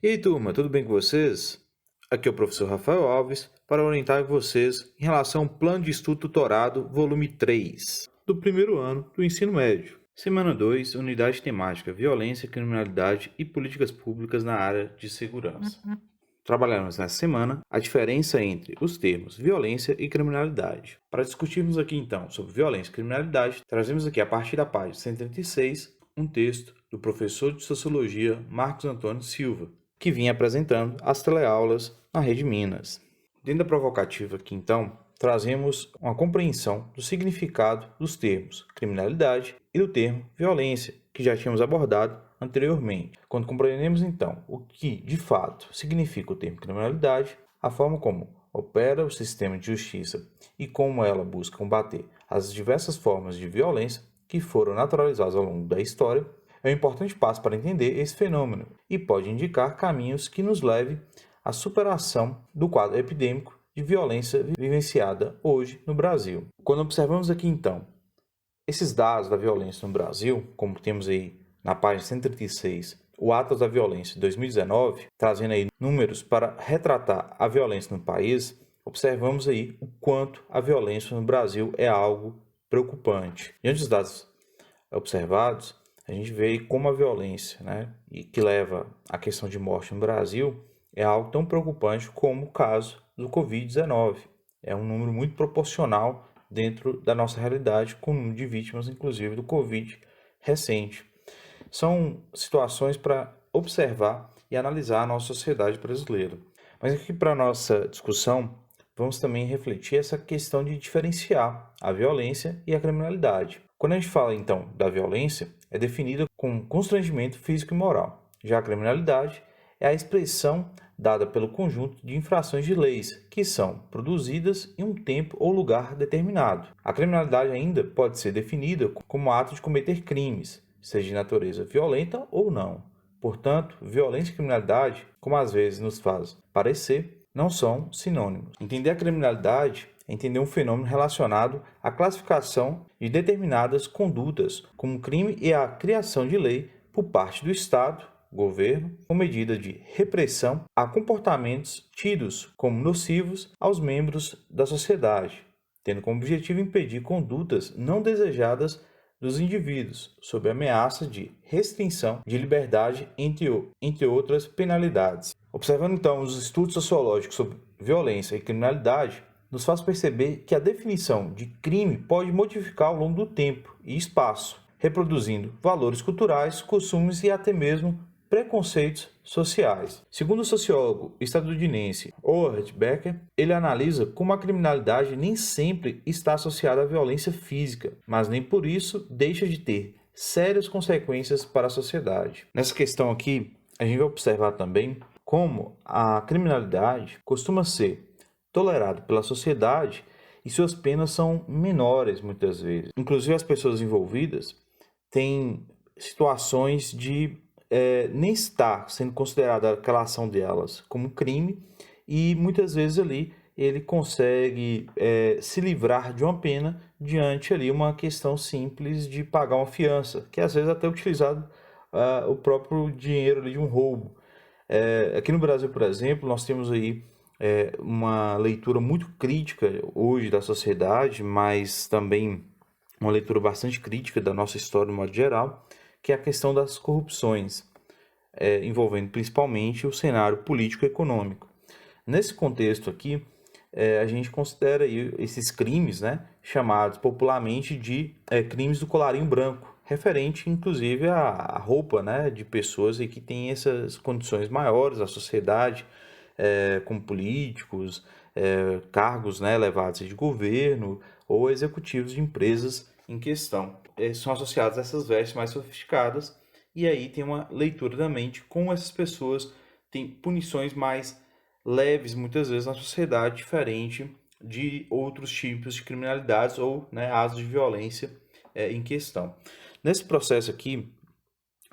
E aí, turma, tudo bem com vocês? Aqui é o professor Rafael Alves para orientar vocês em relação ao Plano de Estudo Tutorado, volume 3, do primeiro ano do ensino médio. Semana 2, unidade temática Violência, Criminalidade e Políticas Públicas na área de segurança. Trabalhamos nessa semana a diferença entre os termos violência e criminalidade. Para discutirmos aqui então sobre violência e criminalidade, trazemos aqui a partir da página 136 um texto do professor de Sociologia Marcos Antônio Silva, que vinha apresentando as teleaulas na Rede Minas. Dentro da provocativa aqui então, trazemos uma compreensão do significado dos termos criminalidade e do termo violência, que já tínhamos abordado anteriormente. Quando compreendemos então o que de fato significa o termo criminalidade, a forma como opera o sistema de justiça e como ela busca combater as diversas formas de violência que foram naturalizadas ao longo da história, é um importante passo para entender esse fenômeno e pode indicar caminhos que nos levem à superação do quadro epidêmico de violência vivenciada hoje no Brasil. Quando observamos aqui então esses dados da violência no Brasil, como temos aí na página 136, o Atlas da Violência de 2019, trazendo aí números para retratar a violência no país, observamos aí o quanto a violência no Brasil é algo preocupante. Diante dos dados observados, a gente vê como a violência, e que leva à questão de morte no Brasil, é algo tão preocupante como o caso do Covid-19. É um número muito proporcional dentro da nossa realidade, com o número de vítimas, inclusive, do Covid recente. São situações para observar e analisar a nossa sociedade brasileira. Mas aqui para a nossa discussão, vamos também refletir essa questão de diferenciar a violência e a criminalidade. Quando a gente fala, então, da violência, é definida como constrangimento físico e moral. Já a criminalidade é a expressão dada pelo conjunto de infrações de leis que são produzidas em um tempo ou lugar determinado. A criminalidade ainda pode ser definida como ato de cometer crimes, seja de natureza violenta ou não. Portanto, violência e criminalidade, como às vezes nos faz parecer, não são sinônimos. Entender a criminalidade é entender um fenômeno relacionado à classificação de determinadas condutas como crime e à criação de lei por parte do Estado, governo, com medida de repressão a comportamentos tidos como nocivos aos membros da sociedade, tendo como objetivo impedir condutas não desejadas dos indivíduos, sob ameaça de restrição de liberdade, entre outras penalidades. Observando então os estudos sociológicos sobre violência e criminalidade, nos faz perceber que a definição de crime pode modificar ao longo do tempo e espaço, reproduzindo valores culturais, costumes e até mesmo preconceitos sociais. Segundo o sociólogo estadunidense Howard Becker, ele analisa como a criminalidade nem sempre está associada à violência física, mas nem por isso deixa de ter sérias consequências para a sociedade. Nessa questão aqui, a gente vai observar também como a criminalidade costuma ser tolerada pela sociedade e suas penas são menores muitas vezes. Inclusive as pessoas envolvidas têm situações de nem estar sendo considerada aquela ação delas como crime e muitas vezes ali ele consegue se livrar de uma pena diante ali uma questão simples de pagar uma fiança, que às vezes até é utilizado o próprio dinheiro ali de um roubo. Aqui no Brasil, por exemplo, nós temos aí uma leitura muito crítica hoje da sociedade, mas também uma leitura bastante crítica da nossa história no modo geral, que é a questão das corrupções, envolvendo principalmente o cenário político e econômico. Nesse contexto aqui, a gente considera aí esses crimes, chamados popularmente de crimes do colarinho branco, referente inclusive à roupa de pessoas que têm essas condições maiores da sociedade, como políticos, cargos elevados de governo ou executivos de empresas em questão. São associados a essas vestes mais sofisticadas e aí tem uma leitura da mente como essas pessoas têm punições mais leves muitas vezes na sociedade, diferente de outros tipos de criminalidades ou atos de violência em questão. Nesse processo aqui,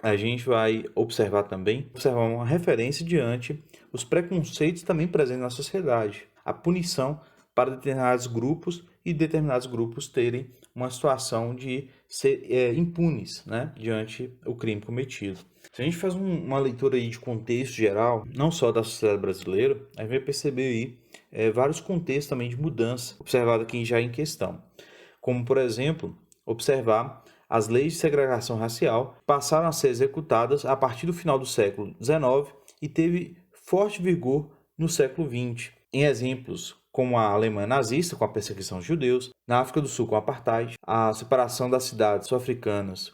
a gente vai observar uma referência diante os preconceitos também presentes na sociedade. A punição para determinados grupos e determinados grupos terem uma situação de ser impunes, né, diante do crime cometido. Se a gente faz uma leitura aí de contexto geral, não só da sociedade brasileira, a gente vai perceber aí vários contextos também de mudança observado aqui já em questão. Como, por exemplo, observar as leis de segregação racial passaram a ser executadas a partir do final do século XIX e teve forte vigor no século XX, em exemplos como a Alemanha nazista, com a perseguição de judeus, na África do Sul, com o apartheid, a separação das cidades sul-africanas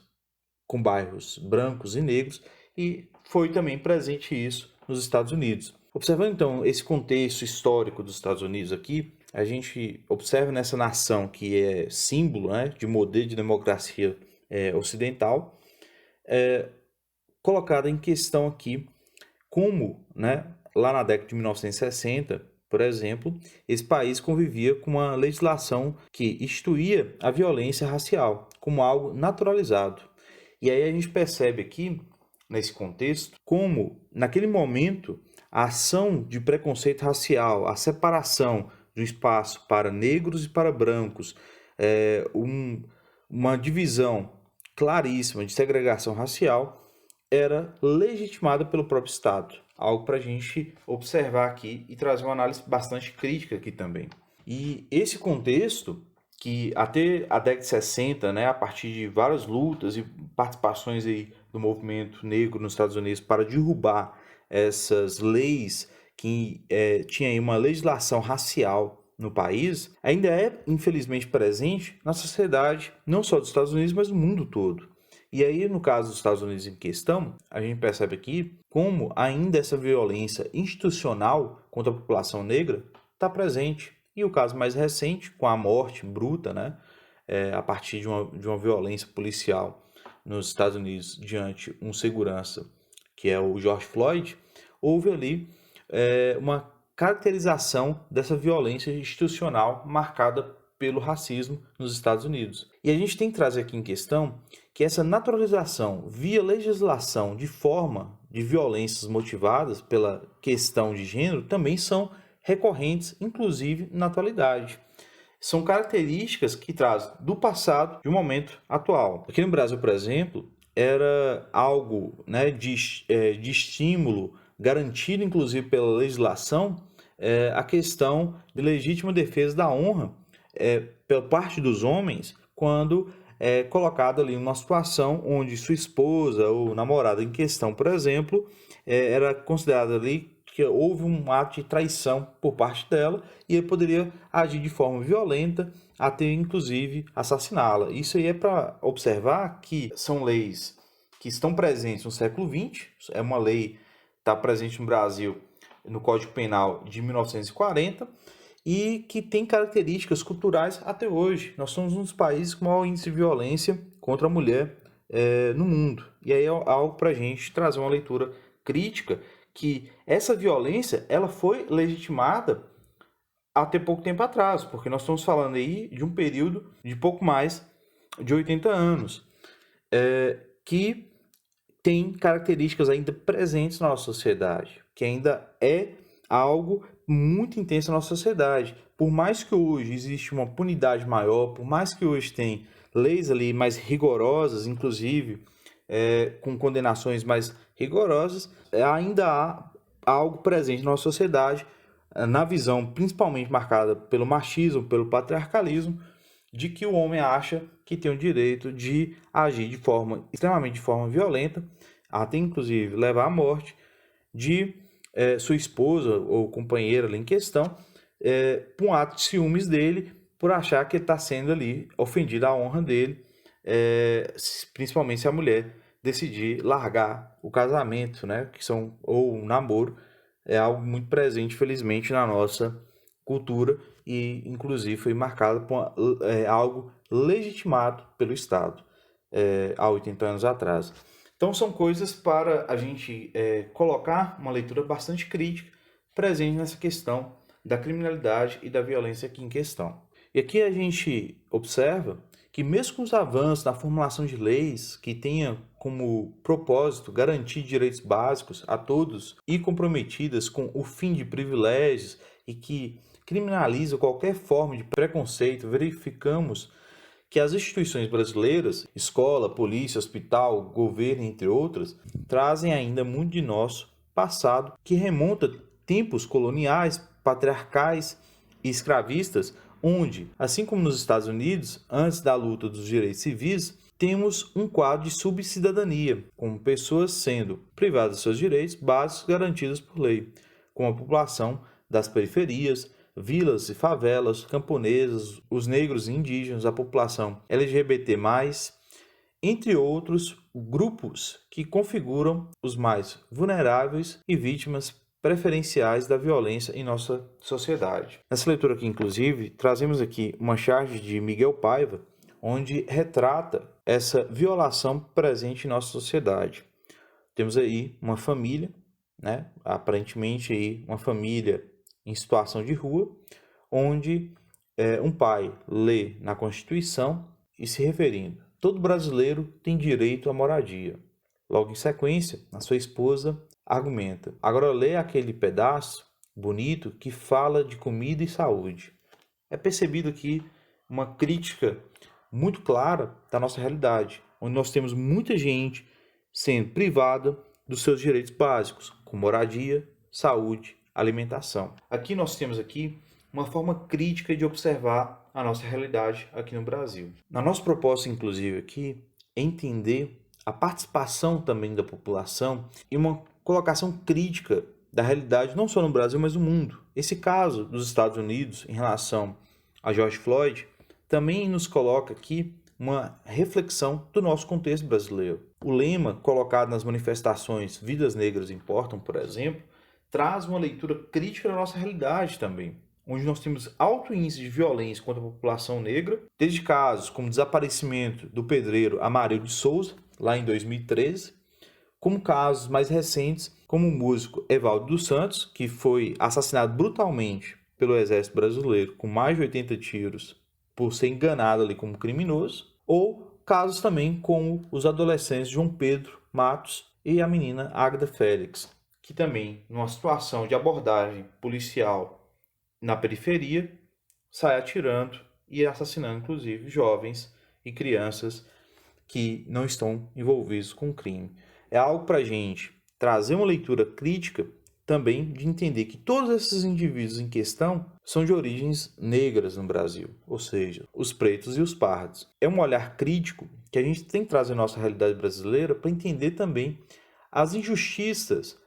com bairros brancos e negros, e foi também presente isso nos Estados Unidos. Observando então esse contexto histórico dos Estados Unidos aqui, a gente observa nessa nação que é símbolo, né, de modelo de democracia ocidental, colocada em questão aqui como, né, lá na década de 1960, por exemplo, esse país convivia com uma legislação que instituía a violência racial como algo naturalizado. E aí a gente percebe aqui, nesse contexto, como, naquele momento, a ação de preconceito racial, a separação do espaço para negros e para brancos, uma divisão claríssima de segregação racial, era legitimada pelo próprio Estado. Algo para a gente observar aqui e trazer uma análise bastante crítica aqui também. E esse contexto, que até a década de 60, né, a partir de várias lutas e participações aí do movimento negro nos Estados Unidos para derrubar essas leis que tinha aí uma legislação racial no país, ainda é infelizmente presente na sociedade, não só dos Estados Unidos, mas do mundo todo. E aí, no caso dos Estados Unidos em questão, a gente percebe aqui como ainda essa violência institucional contra a população negra está presente. E o caso mais recente, com a morte bruta, né, a partir de uma violência policial nos Estados Unidos diante um segurança, que é o George Floyd, houve ali uma caracterização dessa violência institucional marcada pelo racismo nos Estados Unidos. E a gente tem que trazer aqui em questão que essa naturalização via legislação de forma de violências motivadas pela questão de gênero também são recorrentes, inclusive na atualidade. São características que trazem do passado e o momento atual. Aqui no Brasil, por exemplo, era algo, né, de estímulo garantido, inclusive pela legislação, a questão de legítima defesa da honra pela parte dos homens quando colocado ali numa situação onde sua esposa ou namorada em questão, por exemplo, era considerada ali que houve um ato de traição por parte dela e ele poderia agir de forma violenta até inclusive assassiná-la. Isso aí é para observar que são leis que estão presentes no século XX, é uma lei que está presente no Brasil no Código Penal de 1940 e que tem características culturais até hoje. Nós somos um dos países com maior índice de violência contra a mulher no mundo. E aí é algo para a gente trazer uma leitura crítica que essa violência ela foi legitimada até pouco tempo atrás, porque nós estamos falando aí de um período de pouco mais de 80 anos, que tem características ainda presentes na nossa sociedade, que ainda é algo muito intenso na nossa sociedade. Por mais que hoje existe uma punidade maior, por mais que hoje tem leis ali mais rigorosas, inclusive com condenações mais rigorosas, ainda há algo presente na nossa sociedade, na visão principalmente marcada pelo machismo, pelo patriarcalismo, de que o homem acha que tem o direito de agir extremamente de forma violenta, até inclusive levar à morte de sua esposa ou companheira ali em questão, por um ato de ciúmes dele, por achar que ele está sendo ali ofendido a honra dele, principalmente se a mulher decidir largar o casamento, né, ou um namoro, é algo muito presente, felizmente, na nossa cultura e, inclusive, foi marcado por algo legitimado pelo Estado há 80 anos atrás. Então, são coisas para a gente colocar uma leitura bastante crítica presente nessa questão da criminalidade e da violência aqui em questão. E aqui a gente observa que mesmo com os avanços na formulação de leis que tenham como propósito garantir direitos básicos a todos e comprometidas com o fim de privilégios e que criminaliza qualquer forma de preconceito, verificamos que as instituições brasileiras, escola, polícia, hospital, governo, entre outras, trazem ainda muito de nosso passado que remonta tempos coloniais, patriarcais e escravistas, onde, assim como nos Estados Unidos, antes da luta dos direitos civis, temos um quadro de subcidadania, com pessoas sendo privadas de seus direitos básicos garantidos por lei, como a população das periferias, vilas e favelas, camponesas, os negros e indígenas, a população LGBT+, entre outros grupos que configuram os mais vulneráveis e vítimas preferenciais da violência em nossa sociedade. Nessa leitura aqui, inclusive, trazemos aqui uma charge de Miguel Paiva, onde retrata essa violação presente em nossa sociedade. Temos aí uma família, né? Aparentemente aí uma família em situação de rua, onde um pai lê na Constituição e se referindo: todo brasileiro tem direito à moradia. Logo em sequência, a sua esposa argumenta: agora lê aquele pedaço bonito que fala de comida e saúde. É percebido aqui uma crítica muito clara da nossa realidade, onde nós temos muita gente sendo privada dos seus direitos básicos, como moradia, saúde, alimentação. Aqui nós temos uma forma crítica de observar a nossa realidade aqui no Brasil. Na nossa proposta, inclusive, aqui, é entender a participação também da população e uma colocação crítica da realidade não só no Brasil, mas no mundo. Esse caso dos Estados Unidos em relação a George Floyd também nos coloca aqui uma reflexão do nosso contexto brasileiro. O lema colocado nas manifestações Vidas Negras Importam, por exemplo, traz uma leitura crítica da nossa realidade também, onde nós temos alto índice de violência contra a população negra, desde casos como o desaparecimento do pedreiro Amarildo de Souza, lá em 2013, como casos mais recentes, como o músico Evaldo dos Santos, que foi assassinado brutalmente pelo Exército Brasileiro com mais de 80 tiros por ser enganado ali como criminoso, ou casos também como os adolescentes João Pedro Matos e a menina Águeda Félix, que também, numa situação de abordagem policial na periferia, sai atirando e assassinando, inclusive, jovens e crianças que não estão envolvidos com o crime. É algo para a gente trazer uma leitura crítica também de entender que todos esses indivíduos em questão são de origens negras no Brasil, ou seja, os pretos e os pardos. É um olhar crítico que a gente tem que trazer na nossa realidade brasileira para entender também as injustiças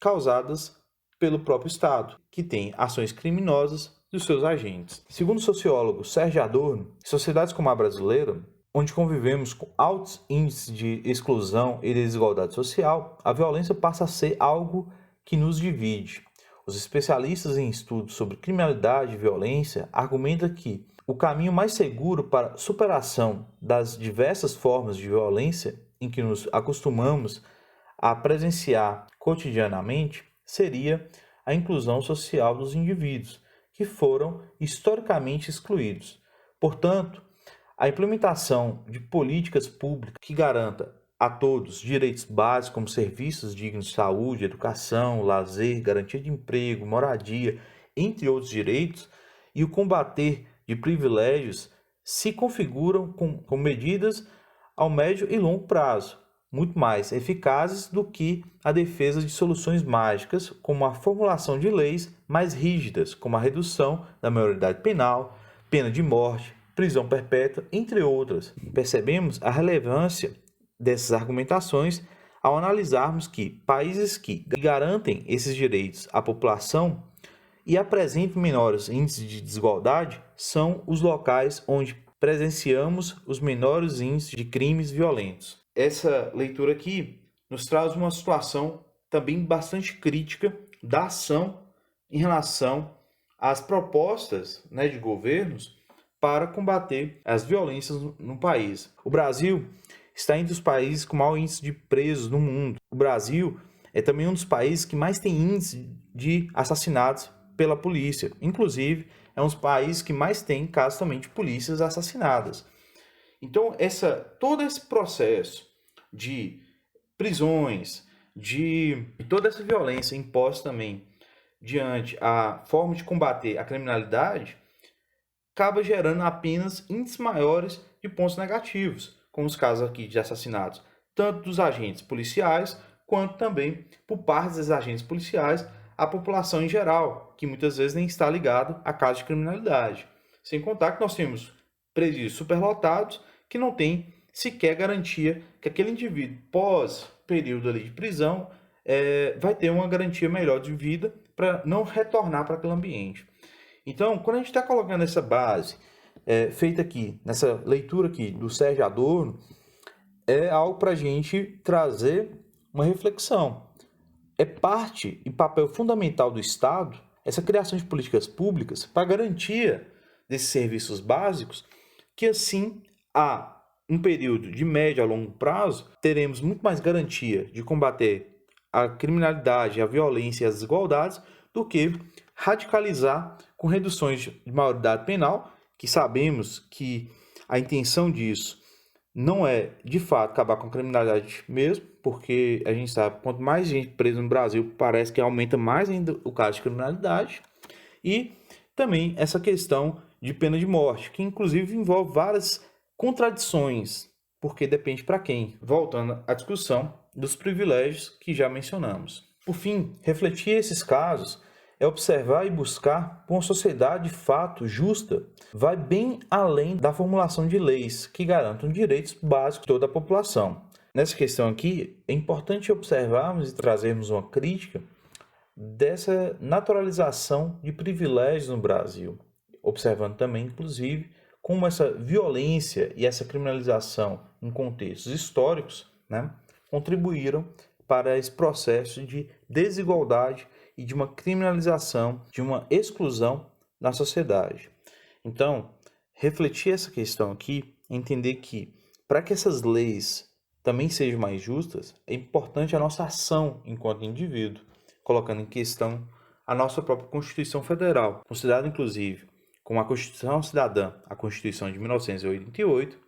causadas pelo próprio Estado, que tem ações criminosas dos seus agentes. Segundo o sociólogo Sérgio Adorno, sociedades como a brasileira, onde convivemos com altos índices de exclusão e desigualdade social, a violência passa a ser algo que nos divide. Os especialistas em estudos sobre criminalidade e violência argumentam que o caminho mais seguro para a superação das diversas formas de violência em que nos acostumamos a presenciar cotidianamente seria a inclusão social dos indivíduos que foram historicamente excluídos. Portanto, a implementação de políticas públicas que garanta a todos direitos básicos como serviços dignos de saúde, educação, lazer, garantia de emprego, moradia, entre outros direitos, e o combater de privilégios se configuram com medidas ao médio e longo prazo, muito mais eficazes do que a defesa de soluções mágicas, como a formulação de leis mais rígidas, como a redução da maioridade penal, pena de morte, prisão perpétua, entre outras. Percebemos a relevância dessas argumentações ao analisarmos que países que garantem esses direitos à população e apresentam menores índices de desigualdade são os locais onde presenciamos os menores índices de crimes violentos. Essa leitura aqui nos traz uma situação também bastante crítica da ação em relação às propostas, de governos para combater as violências no país. O Brasil está entre os países com maior índice de presos no mundo. O Brasil é também um dos países que mais tem índice de assassinatos pela polícia. Inclusive, é um dos países que mais tem casos também de polícias assassinadas. Então, todo esse processo de prisões, de toda essa violência imposta também diante a forma de combater a criminalidade, acaba gerando apenas índices maiores de pontos negativos, como os casos aqui de assassinatos, tanto dos agentes policiais, quanto também por parte dos agentes policiais, a população em geral, que muitas vezes nem está ligado a casos de criminalidade. Sem contar que nós temos presídios superlotados que não têm sequer garantia que aquele indivíduo, pós período ali de prisão, vai ter uma garantia melhor de vida para não retornar para aquele ambiente. Então, quando a gente está colocando essa base feita aqui, nessa leitura aqui do Sérgio Adorno, é algo para a gente trazer uma reflexão. É parte e papel fundamental do Estado essa criação de políticas públicas para garantia desses serviços básicos, que assim, a um período de médio a longo prazo, teremos muito mais garantia de combater a criminalidade, a violência e as desigualdades do que radicalizar com reduções de maioridade penal, que sabemos que a intenção disso não é, de fato, acabar com a criminalidade mesmo, porque a gente sabe que quanto mais gente presa no Brasil, parece que aumenta mais ainda o caso de criminalidade. E também essa questão de pena de morte, que inclusive envolve várias contradições, porque depende para quem. Voltando à discussão dos privilégios que já mencionamos. Por fim, refletir esses casos é observar e buscar por uma sociedade de fato justa, vai bem além da formulação de leis que garantam direitos básicos de toda a população. Nessa questão aqui, é importante observarmos e trazermos uma crítica dessa naturalização de privilégios no Brasil, observando também, inclusive, como essa violência e essa criminalização em contextos históricos, contribuíram para esse processo de desigualdade e de uma criminalização, de uma exclusão na sociedade. Então, refletir essa questão aqui, entender que para que essas leis também sejam mais justas, é importante a nossa ação enquanto indivíduo, colocando em questão a nossa própria Constituição Federal, considerada inclusive como a Constituição Cidadã, a Constituição de 1988,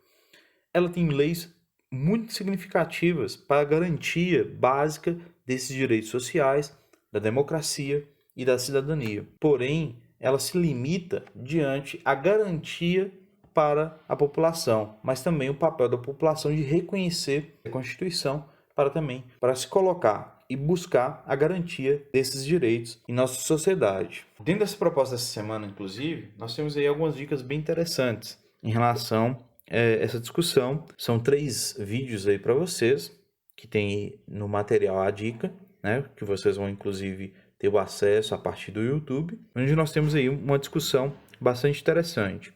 ela tem leis muito significativas para a garantia básica desses direitos sociais, da democracia e da cidadania. Porém, ela se limita diante a garantia para a população, mas também o papel da população de reconhecer a Constituição para se colocar e buscar a garantia desses direitos em nossa sociedade. Dentro dessa proposta dessa semana, inclusive, nós temos aí algumas dicas bem interessantes em relação a essa discussão. São 3 vídeos aí para vocês, que tem no material a dica, que vocês vão inclusive ter o acesso a partir do YouTube, onde nós temos aí uma discussão bastante interessante.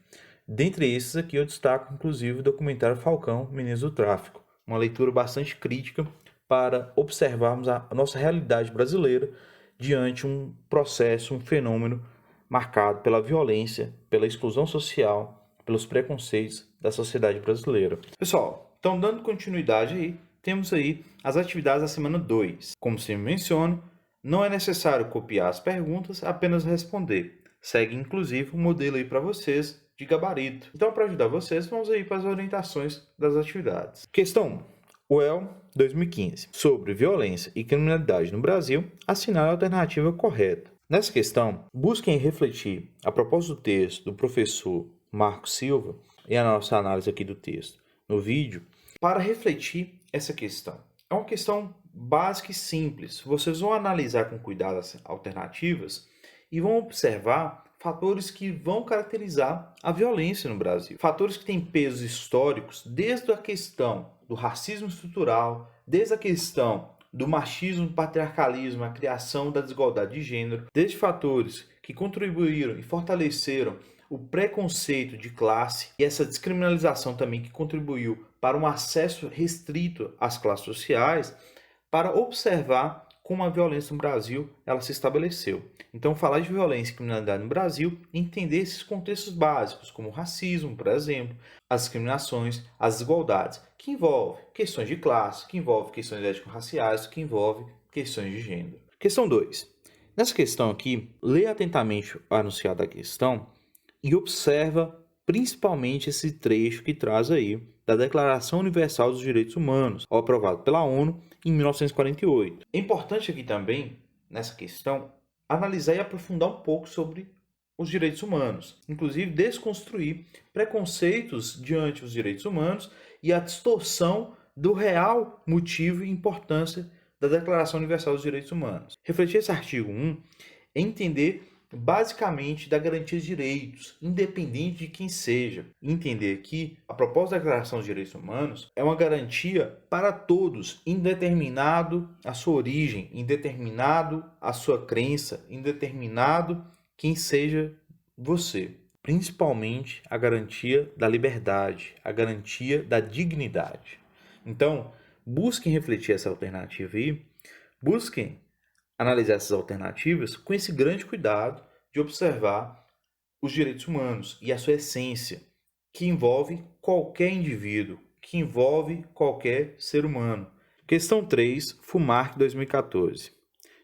Dentre esses aqui eu destaco inclusive o documentário Falcão, Meninos do Tráfico, uma leitura bastante crítica para observarmos a nossa realidade brasileira diante um processo, um fenômeno marcado pela violência, pela exclusão social, pelos preconceitos da sociedade brasileira. Pessoal, então dando continuidade aí, temos aí as atividades da semana 2. Como sempre menciono, não é necessário copiar as perguntas, apenas responder. Segue inclusive um modelo aí para vocês de gabarito. Então, para ajudar vocês, vamos aí para as orientações das atividades. Questão 1. UEL 2015. Sobre violência e criminalidade no Brasil, assinale a alternativa correta. Nessa questão, busquem refletir a propósito do texto do professor Marcos Silva e a nossa análise aqui do texto no vídeo, para refletir essa questão. É uma questão básica e simples. Vocês vão analisar com cuidado as alternativas e vão observar fatores que vão caracterizar a violência no Brasil. Fatores que têm pesos históricos, desde a questão do racismo estrutural, desde a questão do machismo, do patriarcalismo, a criação da desigualdade de gênero, desde fatores que contribuíram e fortaleceram o preconceito de classe e essa descriminalização também que contribuiu para um acesso restrito às classes sociais, para observar como a violência no Brasil ela se estabeleceu. Então, falar de violência e criminalidade no Brasil e entender esses contextos básicos, como o racismo, por exemplo, as discriminações, as desigualdades, que envolve questões de classe, que envolve questões étnico-raciais, que envolve questões de gênero. Questão 2. Nessa questão aqui, leia atentamente o anunciado da questão e observa principalmente esse trecho que traz aí da Declaração Universal dos Direitos Humanos, aprovado pela ONU em 1948. É importante aqui também, nessa questão, analisar e aprofundar um pouco sobre os direitos humanos, inclusive desconstruir preconceitos diante dos direitos humanos e a distorção do real motivo e importância da Declaração Universal dos Direitos Humanos. Refletir esse artigo 1 é entender basicamente da garantia de direitos, independente de quem seja. Entender que a proposta da Declaração dos Direitos Humanos é uma garantia para todos, indeterminado a sua origem, indeterminado a sua crença, indeterminado quem seja você. Principalmente a garantia da liberdade, a garantia da dignidade. Então, busquem refletir essa alternativa aí, busquem analisar essas alternativas com esse grande cuidado de observar os direitos humanos e a sua essência, que envolve qualquer indivíduo, que envolve qualquer ser humano. Questão 3, FUMARC 2014.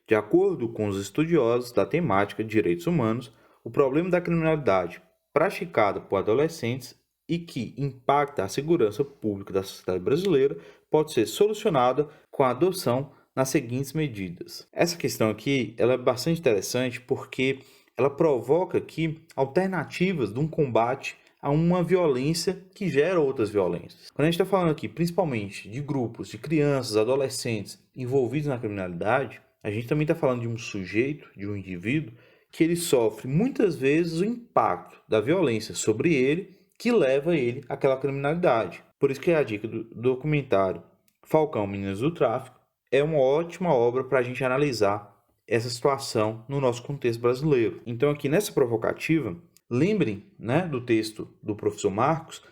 De acordo com os estudiosos da temática de direitos humanos, o problema da criminalidade praticada por adolescentes e que impacta a segurança pública da sociedade brasileira pode ser solucionada com a adoção nas seguintes medidas. Essa questão aqui ela é bastante interessante porque ela provoca aqui alternativas de um combate a uma violência que gera outras violências. Quando a gente está falando aqui principalmente de grupos de crianças, adolescentes envolvidos na criminalidade, a gente também está falando de um sujeito, de um indivíduo, que ele sofre muitas vezes o impacto da violência sobre ele que leva ele àquela criminalidade. Por isso que a dica do documentário Falcão, Meninas do Tráfico é uma ótima obra para a gente analisar essa situação no nosso contexto brasileiro. Então aqui nessa provocativa, lembrem, do texto do professor Marcos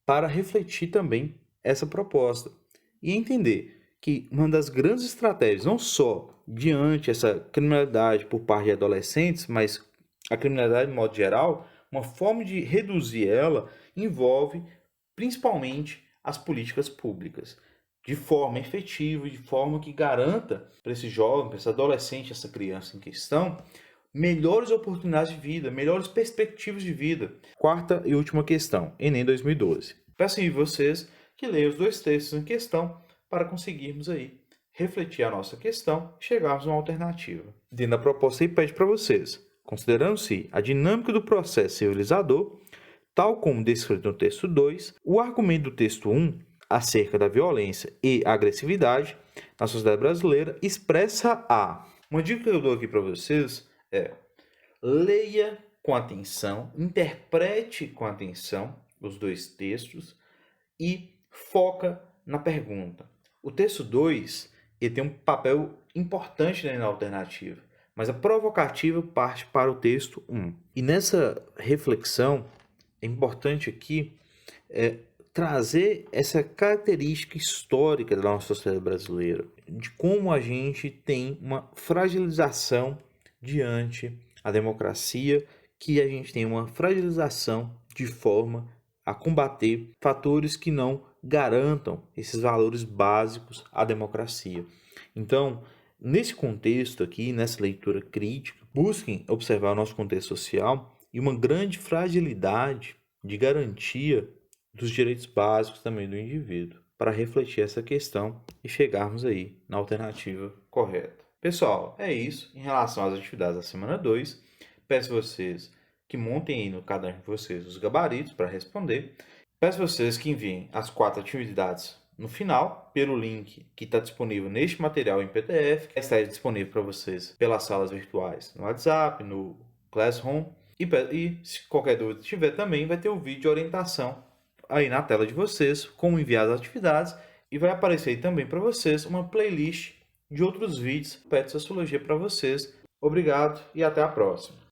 para refletir também essa proposta e entender que uma das grandes estratégias, não só diante essa criminalidade por parte de adolescentes, mas a criminalidade de modo geral, uma forma de reduzir ela envolve principalmente as políticas públicas, de forma efetiva, de forma que garanta para esse jovem, para esse adolescente, essa criança em questão, melhores oportunidades de vida, melhores perspectivas de vida. Quarta e última questão, Enem 2012. Peço a vocês que leiam os dois textos em questão para conseguirmos aí refletir a nossa questão e chegarmos a uma alternativa. Dentro da proposta aí pede para vocês, considerando-se a dinâmica do processo civilizador, tal como descrito no texto 2, o argumento do texto 1 acerca da violência e agressividade na sociedade brasileira expressa a... Uma dica que eu dou aqui para vocês é: leia com atenção, interprete com atenção os dois textos e foca na pergunta. O texto 2 ele tem um papel importante na alternativa, mas a provocativa parte para o texto 1. E nessa reflexão, é importante aqui trazer essa característica histórica da nossa sociedade brasileira, de como a gente tem uma fragilização diante a democracia, que a gente tem uma fragilização de forma a combater fatores que não garantam esses valores básicos à democracia. Então, nesse contexto aqui, nessa leitura crítica, busquem observar o nosso contexto social e uma grande fragilidade de garantia dos direitos básicos também do indivíduo, para refletir essa questão e chegarmos aí na alternativa correta. Pessoal, é isso em relação às atividades da semana 2. Peço a vocês que montem aí no caderno de vocês os gabaritos para responder. Peço a vocês que enviem as 4 atividades no final, pelo link que está disponível neste material em PDF, que está disponível para vocês pelas salas virtuais no WhatsApp, no Classroom. E se qualquer dúvida tiver também, vai ter o vídeo de orientação aí na tela de vocês, como enviar as atividades, e vai aparecer aí também para vocês uma playlist de outros vídeos PET Sociologia para vocês. Obrigado e até a próxima.